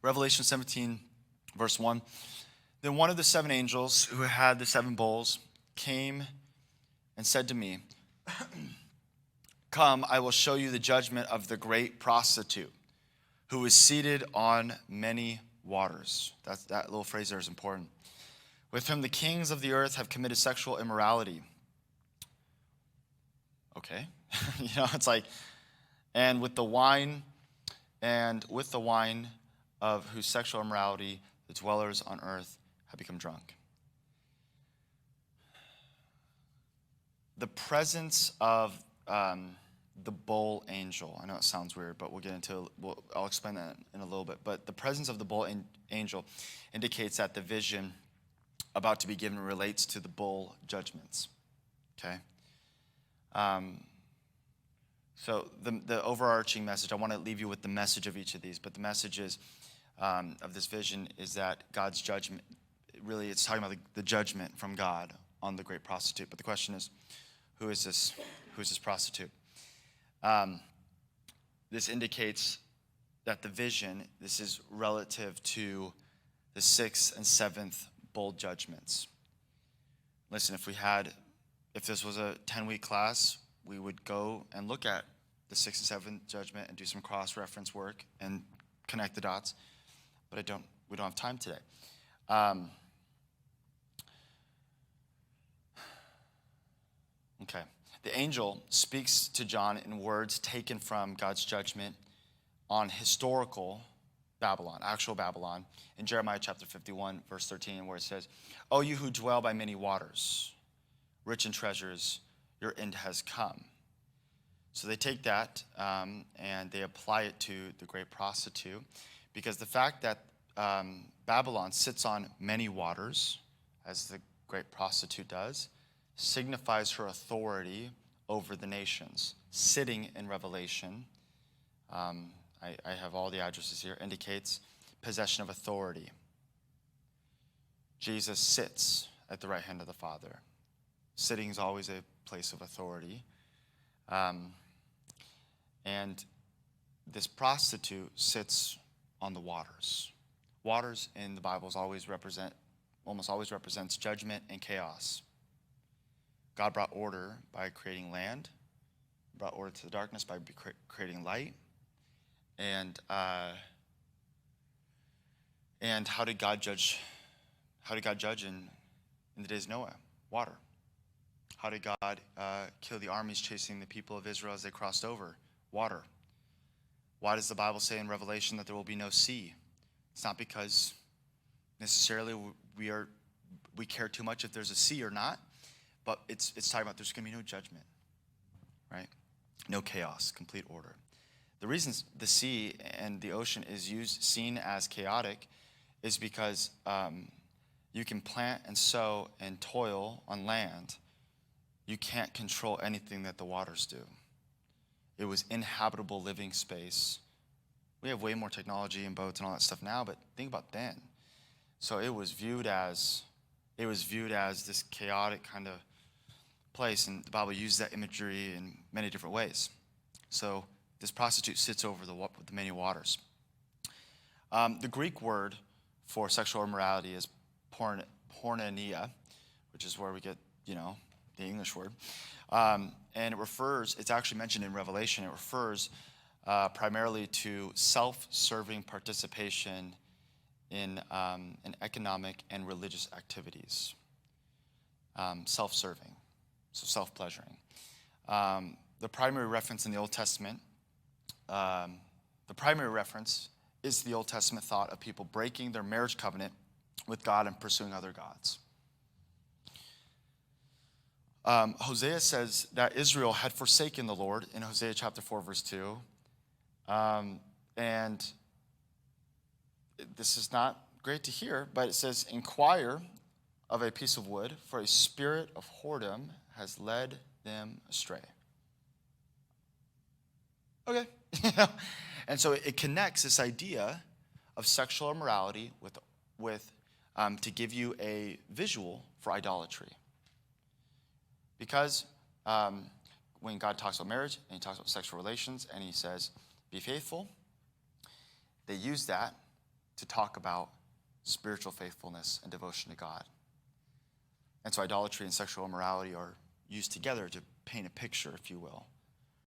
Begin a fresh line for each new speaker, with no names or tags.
Revelation 17, verse 1. Then one of the seven angels who had the seven bowls came and said to me, "Come, I will show you the judgment of the great prostitute, who is seated on many waters." That little phrase there is important. "With whom the kings of the earth have committed sexual immorality." Okay. It's like, and with the wine of whose sexual immorality the dwellers on earth have become drunk. The presence of the bowl angel. I know it sounds weird, but I'll explain that in a little bit. But the presence of the bowl angel indicates that the vision about to be given relates to the bowl judgments. Okay? So the overarching message, I want to leave you with the message of each of these, but the message is, of this vision is that God's judgment, really it's talking about the judgment from God on the great prostitute. But the question is, who is this prostitute? This indicates that the vision, this is relative to the 6th and 7th bowl judgments. Listen, if this was a 10-week class, we would go and look at the 6th and 7th judgment and do some cross-reference work and connect the dots. But we don't have time today. Okay. The angel speaks to John in words taken from God's judgment on historical Babylon, actual Babylon, in Jeremiah chapter 51, verse 13, where it says, "O you who dwell by many waters, rich in treasures, your end has come." So they take that and they apply it to the great prostitute, because the fact that Babylon sits on many waters, as the great prostitute does, signifies her authority over the nations. Sitting in Revelation, I have all the addresses here, indicates possession of authority. Jesus sits at the right hand of the Father. Sitting is always a place of authority. And this prostitute sits on the waters. Waters in the Bible almost always represents judgment and chaos. God brought order by creating land, brought order to the darkness by creating light. And how did God judge? How did God judge in the days of Noah? Water. How did God kill the armies chasing the people of Israel as they crossed over? Water. Why does the Bible say in Revelation that there will be no sea? It's not because necessarily we care too much if there's a sea or not, but it's talking about there's going to be no judgment, right? No chaos, complete order. The reason the sea and the ocean is seen as chaotic is because you can plant and sow and toil on land. You can't control anything that the waters do. It was inhabitable living space. We have way more technology and boats and all that stuff now, but think about then. So it was viewed as this chaotic kind of place, and the Bible used that imagery in many different ways. So this prostitute sits over the many waters. The Greek word for sexual immorality is porneia, which is where we get, the English word. And it's actually mentioned in Revelation, it refers primarily to self-serving participation in economic and religious activities. Self-serving, so self-pleasuring. The primary reference in the Old Testament, is the Old Testament thought of people breaking their marriage covenant with God and pursuing other gods. Hosea says that Israel had forsaken the Lord in Hosea chapter 4, verse 2. And this is not great to hear, but it says, "Inquire of a piece of wood, for a spirit of whoredom has led them astray." Okay. And so it connects this idea of sexual immorality with to give you a visual for idolatry. Because when God talks about marriage and he talks about sexual relations and he says, "Be faithful," they use that to talk about spiritual faithfulness and devotion to God. And so idolatry and sexual immorality are used together to paint a picture, if you will,